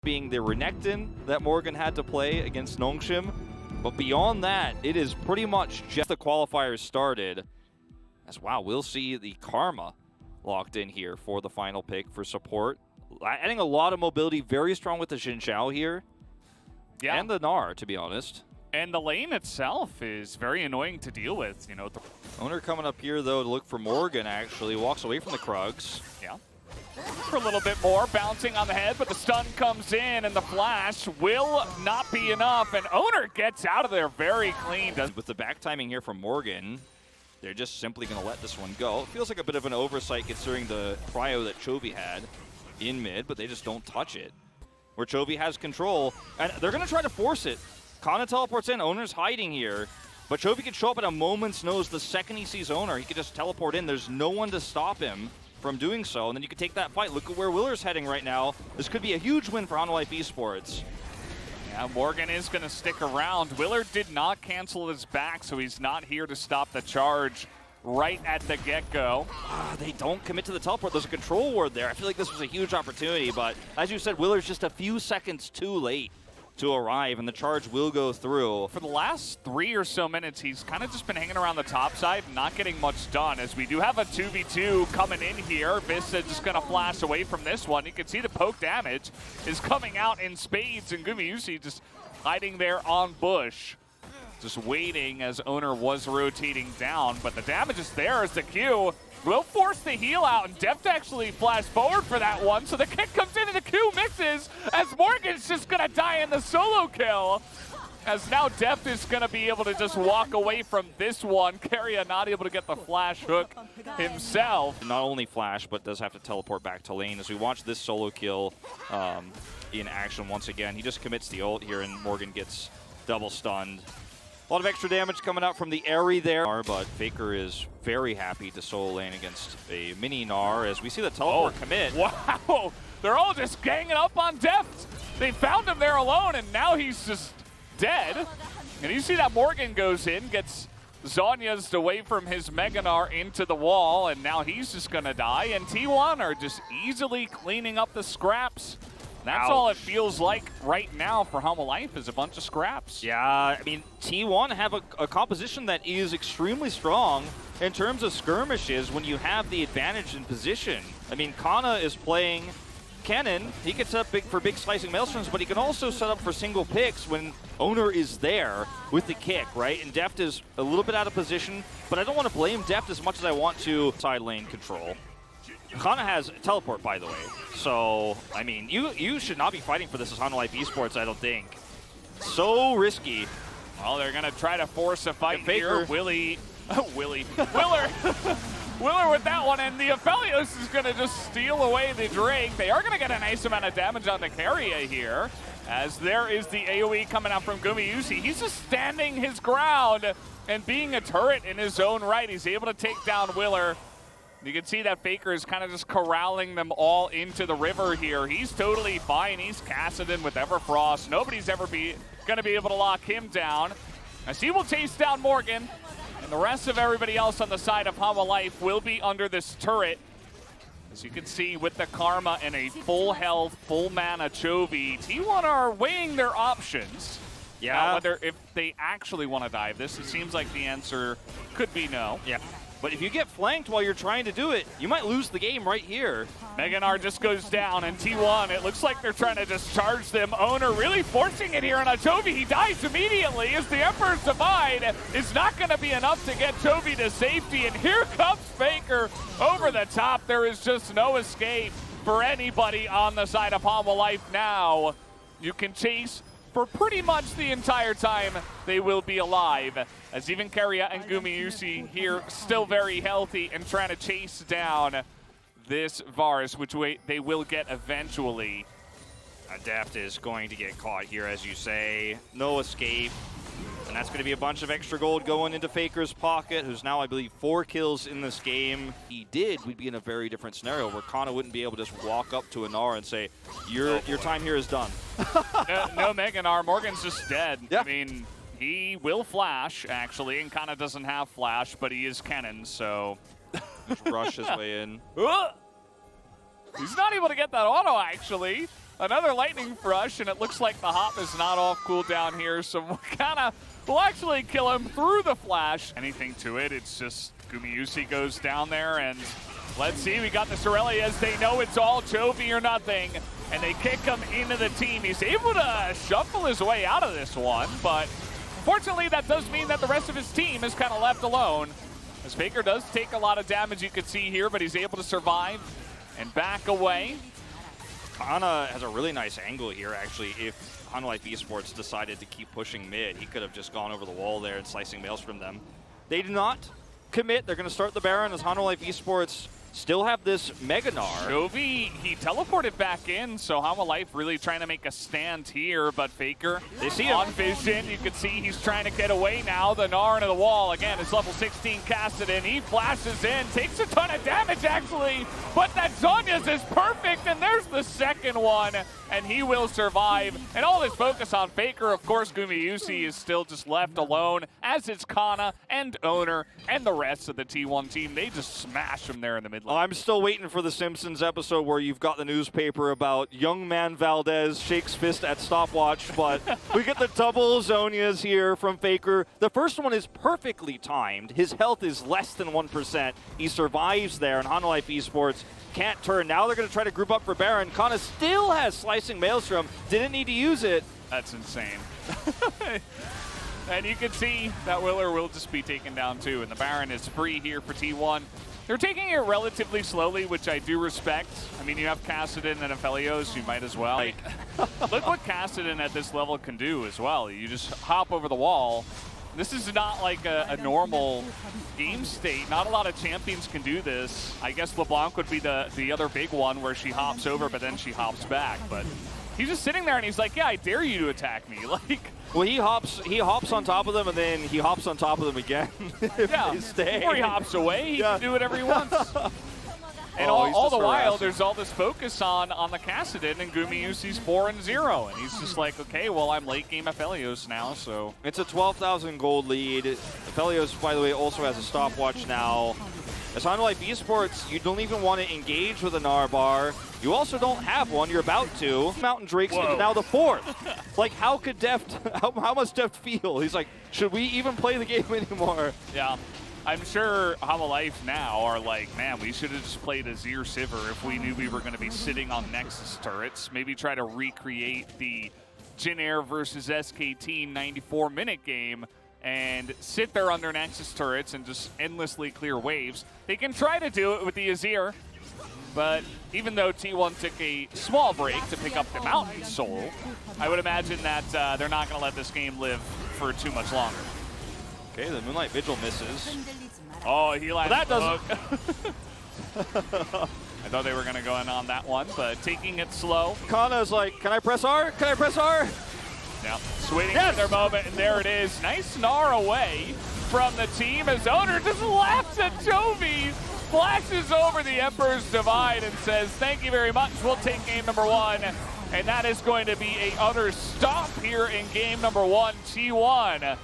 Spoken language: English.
being the Renekton that Morgan had to play against Nongshim. But beyond that, it is pretty much just the qualifiers started. As wow, we'll see the Karma locked in here for the final pick for support. Adding a lot of mobility, very strong with the Xin Zhao here. Yeah. And the Gnar, to be honest. And the lane itself is very annoying to deal with. You know, Owner coming up here, though, to look for Morgan, actually. Walks away from the Krugs. yeah. For a little bit more, bouncing on the head, but the stun comes in, and the flash will not be enough, and Owner gets out of there very clean. With the back timing here from Morgan, they're just simply going to let this one go. It feels like a bit of an oversight considering the cryo that Chovy had in mid, but they just don't touch it. Where Chovy has control, and they're going to try to force it. Kana teleports in, Owner's hiding here, but Chovy can show up at a moment's notice. The second he sees Owner, he can just teleport in. There's no one to stop him from doing so, and then you can take that fight. Look at where Willer's heading right now. This could be a huge win for Hanwha Life Esports. Yeah, Morgan is going to stick around. Willard did not cancel his back, so he's not here to stop the charge right at the get-go. They don't commit to the teleport. There's a control ward there. I feel like this was a huge opportunity, but as you said, Willer's just a few seconds too late to arrive, and the charge will go through. For the last 3 or so minutes, he's kind of just been hanging around the top side, not getting much done, as we do have a 2v2 coming in here. Vista just going to flash away from this one. You can see the poke damage is coming out in spades, and Gumayusi just hiding there on bush. Just waiting as Owner was rotating down, but the damage is there as the Q will force the heal out, and Deft actually flashed forward for that one, so the kick comes in and the Q mixes as Morgan's just gonna die in the solo kill. As now Deft is gonna be able to just walk away from this one. Keria not able to get the flash hook himself. Not only flash, but does have to teleport back to lane. As we watch this solo kill in action once again, he just commits the ult here and Morgan gets double stunned. A lot of extra damage coming out from the Airy there, but Faker is very happy to solo lane against a mini Gnar as we see the teleport commit. Wow, they're all just ganging up on Deft. They found him there alone, and now he's just dead. And you see that Morgan goes in, gets Zhonya's away from his Mega Gnar into the wall, and now he's just gonna die. And T1 are just easily cleaning up the scraps. That's all it feels like right now for Hanwha Life is a bunch of scraps. Yeah, I mean, T1 have a composition that is extremely strong in terms of skirmishes when you have the advantage in position. I mean, Kana is playing Kennen. He can set up for big slicing maelstroms, but he can also set up for single picks when Owner is there with the kick, right? And Deft is a little bit out of position, but I don't want to blame Deft as much as I want to side lane control. Kana has teleport, by the way. So, I mean, you should not be fighting for this as Hanwha Life Esports, I don't think. So risky. Well, they're going to try to force a fight here. Willer with that one, and the Aphelios is going to just steal away the Drake. They are going to get a nice amount of damage on the Keria here, as there is the AoE coming out from Gumayusi. He's just standing his ground and being a turret in his own right. He's able to take down Willer. You can see that Faker is kind of just corralling them all into the river here. He's totally fine. He's Kassadin with Everfrost. Nobody's ever going to be able to lock him down. As he will chase down Morgan, and the rest of everybody else on the side of Hanwha Life will be under this turret. As you can see with the Karma and a full health, full mana Chovy, T1 are weighing their options. Yeah. Now, whether if they actually want to dive this, it seems like the answer could be no. Yeah. But if you get flanked while you're trying to do it, you might lose the game right here. Mega Gnar just goes down, and T1, it looks like they're trying to just charge them. Owner really forcing it here on a Chovy. He dies immediately as the Emperor's Divide is not going to be enough to get Chovy to safety. And here comes Faker over the top. There is just no escape for anybody on the side of Hanwha Life now. You can chase for pretty much the entire time they will be alive, as even Keria and Gumayusi here still very healthy and trying to chase down this Varus, which they will get eventually. Adapt is going to get caught here, as you say. No escape. And that's going to be a bunch of extra gold going into Faker's pocket, who's now, I believe, 4 kills in this game. He did, we'd be in a very different scenario where Kana wouldn't be able to just walk up to Gnar and say, your time here is done. No Mega Gnar. Morgan's just dead. Yeah. I mean, he will flash, actually, and Kana doesn't have flash, but he is Kennen, so... Just rush his way in. He's not able to get that auto, actually. Another lightning rush, and it looks like the hop is not off cooldown here, so we'll actually kill him through the flash. Anything to it, it's just Gumayusi goes down there, and let's see, we got the Sorelli as they know it's all Chovy or nothing, and they kick him into the team. He's able to shuffle his way out of this one, but fortunately that does mean that the rest of his team is kind of left alone. As Faker does take a lot of damage, you can see here, but he's able to survive and back away. Kana has a really nice angle here, actually. If Hanwha Life Esports decided to keep pushing mid, he could have just gone over the wall there and slicing Maelstrom them. They do not commit. They're going to start the Baron as Hanwha Life Esports still have this Mega Gnar. Chovy, he teleported back in, so Hanwha Life really trying to make a stand here, but Faker, they see him on vision. You can see he's trying to get away now. The Gnar into the wall. Again, it's level 16 casted in. He flashes in, takes a ton of damage actually, but that Zhonya's is perfect, and there's the second one, and he will survive. And all this focus on Faker, of course, Gumayusi is still just left alone, as is Kana and Owner and the rest of the T1 team. They just smash him there in the mid lane. I'm still waiting for the Simpsons episode where you've got the newspaper about young man Valdez shakes fist at stopwatch, but we get the double Zhonyas here from Faker. The first one is perfectly timed. His health is less than 1%. He survives there, and Hanwha Life Esports can't turn. Now they're going to try to group up for Baron. Kana still has Slicing Maelstrom. Didn't need to use it. That's insane. And you can see that Willer will just be taken down too, and the Baron is free here for T1. They're taking it relatively slowly, which I do respect. I mean, you have Kassadin and Aphelios, you might as well. Like, look what Kassadin at this level can do as well. You just hop over the wall. This is not like a normal game state. Not a lot of champions can do this. I guess LeBlanc would be the other big one where she hops over, but then she hops back. But he's just sitting there and he's like, yeah, I dare you to attack me. Like, well, he hops on top of them, and then he hops on top of them again. Yeah, or he hops away. He can do whatever he wants. And all the while, there's all this focus on the Kassadin, and Gumayusi's 4-0. And he's just like, okay, well, I'm late game Aphelios now, so. It's a 12,000 gold lead. Aphelios, by the way, also has a stopwatch now. As Hanwha Life Esports, you don't even want to engage with a Gnar bar. You also don't have one. You're about to. Mountain Drake's now the fourth. Like, how could Deft, how must Deft feel? He's like, should we even play the game anymore? Yeah. I'm sure Hanwha Life now are like, man, we should have just played Azir Sivir if we knew we were going to be sitting on Nexus turrets. Maybe try to recreate the Jin Air versus SKT 94-minute game and sit there under Nexus turrets and just endlessly clear waves. They can try to do it with the Azir, but even though T1 took a small break to pick up the Mountain Soul, I would imagine that they're not going to let this game live for too much longer. Okay, the Moonlight Vigil misses. Oh, he lands that doesn't. I thought they were going to go in on that one, but taking it slow. Kana's like, can I press R? Can I press R? Yeah, just waiting for their moment, and there it is. Nice Gnar away from the team as Owner just laughs at Chovy, flashes over the Emperor's Divide and says, thank you very much, we'll take game number one. And that is going to be a utter stomp here in game number one. T1